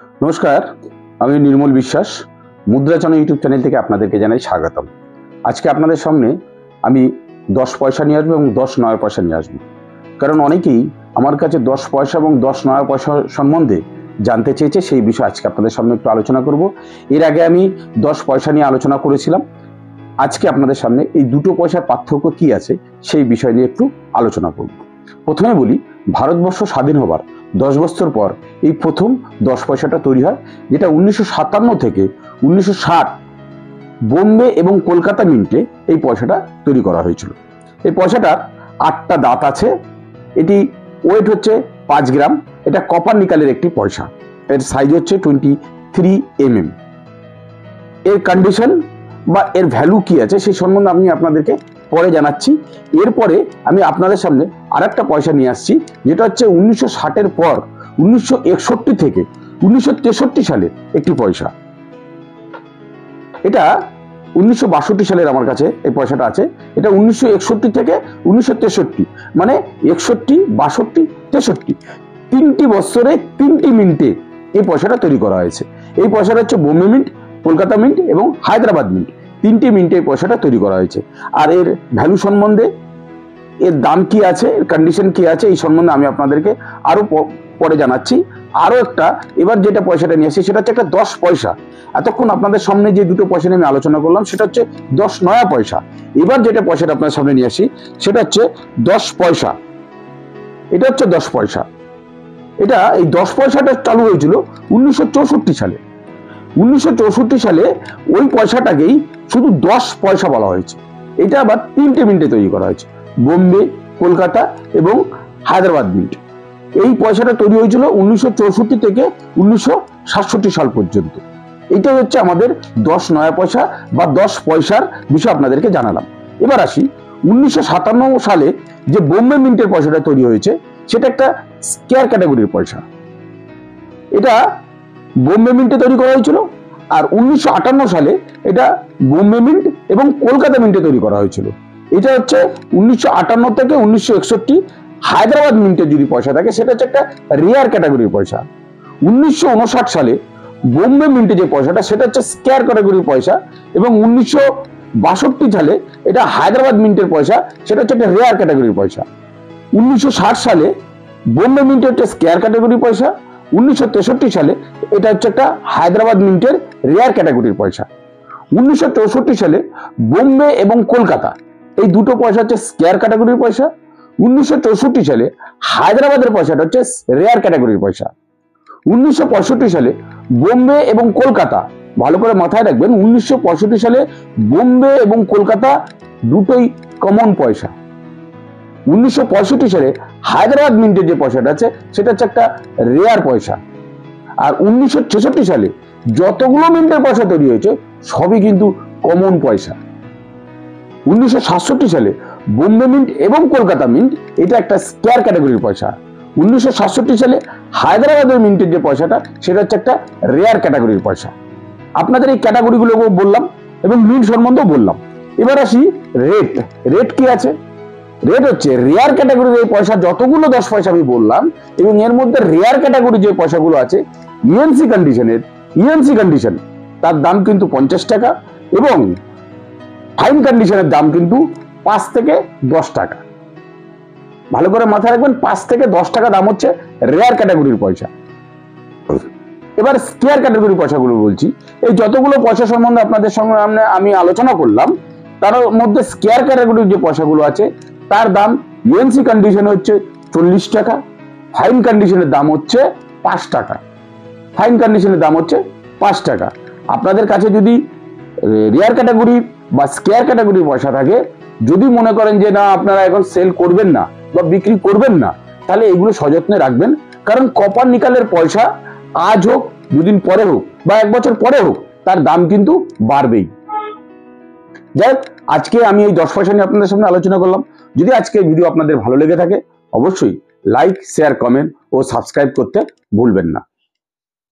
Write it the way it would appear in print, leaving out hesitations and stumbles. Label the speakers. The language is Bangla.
Speaker 1: নমস্কার, আমি নির্মল বিশ্বাস মুদ্রাচনা ইউটিউব চ্যানেল থেকে আপনাদেরকে জানাই স্বাগতম। আজকে আপনাদের সামনে আমি 10 পয়সা নিয়ে আসবো এবং 10 নয়া পয়সা নিয়ে আসবো। কারণ অনেকেই আমার কাছে 10 পয়সা এবং 10 নয়া পয়সা সম্বন্ধে জানতে চেয়েছে, সেই বিষয়ে আজকে আপনাদের সামনে একটু আলোচনা করব। এর আগে আমি 10 পয়সা নিয়ে আলোচনা করেছিলাম। আজকে আপনাদের সামনে এই দুটো পয়সার পার্থক্য কি আছে সেই বিষয় নিয়ে একটু আলোচনা করব। প্রথমে বলি, ভারতবর্ষ স্বাধীন হবার 10 বছর পর এই প্রথম 10 পয়সাটা তৈরি হয়, যেটা 1957 থেকে 1960 বোম্বে এবং কলকাতা মিন্টে এই পয়সাটা তৈরি করা হয়েছিল। এই পয়সাটার 8টা দাঁত আছে। এটি ওয়েট হচ্ছে 5 গ্রাম। এটা কপার নিকালের একটি পয়সা। এর সাইজ হচ্ছে 23 mm। এর কন্ডিশন বা এর ভ্যালু কি আছে সেই সম্বন্ধে আমি আপনাদেরকে পরে জানাচ্ছি। এরপরে আমি আপনাদের সামনে আরেকটা পয়সা নিয়ে আসছি, যেটা হচ্ছে 1960-এর পর 1961 থেকে 1963 সালের একটি পয়সা। এটা 1962 সালের আমার কাছে এই পয়সাটা আছে। এটা 1961 থেকে 1963, মানে 61, 62, 63 তিনটি বছরে 3টি মিন্টে এই পয়সাটা তৈরি করা হয়েছে। এই পয়সাটা হচ্ছে বোম্বে মিন্ট, কলকাতা মিন্ট এবং হায়দ্রাবাদ মিন্ট, 3টি মিন্টে এই পয়সাটা তৈরি করা হয়েছে। আর এর ভ্যালু সম্বন্ধে, এর দাম কি আছে, এর কন্ডিশন কি আছে, এই সম্বন্ধে আমি আপনাদেরকে আরো পরে জানাচ্ছি। আরো একটা, এবার যেটা পয়সাটা নিয়ে আসছি সেটা হচ্ছে একটা 10 পয়সা। এতক্ষণ আপনাদের সামনে যে দুটো পয়সা নিয়ে আমি আলোচনা করলাম সেটা হচ্ছে 10 নয়া পয়সা। এবার যেটা পয়সাটা আপনাদের সামনে নিয়ে আসি সেটা হচ্ছে 10 পয়সা। এটা হচ্ছে 10 পয়সা। এটা এই 10 পয়সাটা চালু হয়েছিল 1964 সালে। 1964 সালে ওই পয়সাটাকেই শুধু 10 পয়সা বলা হয়েছে। এটা আবার 3টে মিন্টে তৈরি করা হয়েছে, বোম্বে, কলকাতা এবং হায়দ্রাবাদ মিন্ট। এই পয়সাটা তৈরি হয়েছিল 1964 থেকে 1967 সাল পর্যন্ত। এটা হচ্ছে আমাদের 10 নয়া পয়সা বা 10 পয়সার বিষয় আপনাদেরকে জানালাম। এবার আসি, 1957 সালে যে বোম্বে মিন্টের পয়সাটা তৈরি হয়েছে সেটা একটা স্কয়ার ক্যাটাগরির পয়সা। এটা বোম্বে মিন্টে তৈরি করা হয়েছিল। আর 1958 সালে এটা বোম্বে মিন্ট এবং কলকাতা মিন্টে তৈরি করা হয়েছিল। এটা হচ্ছে 1958 থেকে 1961 হায়দ্রাবাদ মিন্টের যদি পয়সা থাকে সেটা হচ্ছে একটা রেয়ার ক্যাটাগরির পয়সা। 1959 সালে বোম্বে মিন্টে যে পয়সাটা সেটা হচ্ছে স্কয়ার ক্যাটাগরির পয়সা এবং 1962 সালে এটা হায়দ্রাবাদ মিন্টের পয়সা, সেটা হচ্ছে একটা রেয়ার ক্যাটাগরির পয়সা। 1960 সালে বোম্বে মিন্টে হচ্ছে স্কয়ার ক্যাটাগরির পয়সা। 1963 সালে এটা হচ্ছে একটা হায়দ্রাবাদ মিন্টের রেয়ার ক্যাটাগরির পয়সা। 1964 সালে বোম্বে এবং কলকাতা এই দুটো পয়সা হচ্ছে স্কয়ার ক্যাটাগরির পয়সা। 1964 সালে হায়দ্রাবাদের পয়সাটা হচ্ছে রেয়ার ক্যাটাগরির পয়সা। 1965 সালে বোম্বে এবং কলকাতা, ভালো করে মাথায় রাখবেন, 1965 সালে বোম্বে এবং কলকাতা দুটোই কমন পয়সা। 1965 সালে হায়দ্রাবাদ মিন্টের যে পয়সাটা আছে সেটা হচ্ছে একটা রেয়ার পয়সা। আর 1966 সালে যতগুলো মিন্টের পয়সা তৈরি হয়েছে সবই কিন্তু কমন পয়সা। 1967 সালে বোম্বে মিন্ট এবং কলকাতা মিন্ট এটা একটা স্কয়ার ক্যাটাগরির পয়সা। 1967 সালে হায়দ্রাবাদের মিন্টের যে পয়সাটা সেটা হচ্ছে একটা রেয়ার ক্যাটাগরির পয়সা। আপনাদের এই ক্যাটাগরিগুলো বললাম এবং মিন্ট সম্বন্ধেও বললাম। এবার আসি রেট। রেট কি আছে? রেট হচ্ছে রেয়ার ক্যাটাগরির এই পয়সা যতগুলো 10 পয়সা আমি বললাম এবং এর মধ্যে রেয়ার ক্যাটাগরি যে পয়সাগুলো আছে ইএনসি কন্ডিশন তার দাম কিন্তু 50 টাকা এবং ফাইন কন্ডিশনের দাম কিন্তু 5 থেকে 10 টাকা। ভালো করে মাথায় রাখবেন, 5 থেকে 10 টাকা দাম হচ্ছে রেয়ার ক্যাটাগরির পয়সা। এবার স্কয়ার ক্যাটাগরির পয়সাগুলো বলছি। এই যতগুলো পয়সা সম্বন্ধে আপনাদের সঙ্গে আমি আলোচনা করলাম তার মধ্যে স্কয়ার ক্যাটাগরির যে পয়সাগুলো আছে তার দাম ইএনসি কন্ডিশনে হচ্ছে 40 টাকা, ফাইন কন্ডিশনের দাম হচ্ছে 5 টাকা। ফাইন কন্ডিশনের দাম হচ্ছে 5 টাকা। আপনাদের কাছে যদি রেয়ার ক্যাটাগরি বা স্কয়ার ক্যাটাগরির পয়সা থাকে, যদি মনে করেন যে না আপনারা এখন সেল করবেন না বা বিক্রি করবেন না, তাহলে এগুলো সযত্নে রাখবেন। কারণ কপার নিকালের পয়সা আজ হোক, দুদিন পরে হোক বা 1 বছর পরে হোক, তার দাম কিন্তু বাড়বেই। যাই হোক, আজকে আমি এই 10 পয়সা নিয়ে আপনাদের সামনে আলোচনা করলাম। যদি আজকে ভিডিও আপনাদের ভালো লেগে থাকে অবশ্যই লাইক, শেয়ার, কমেন্ট ও সাবস্ক্রাইব করতে ভুলবেন না।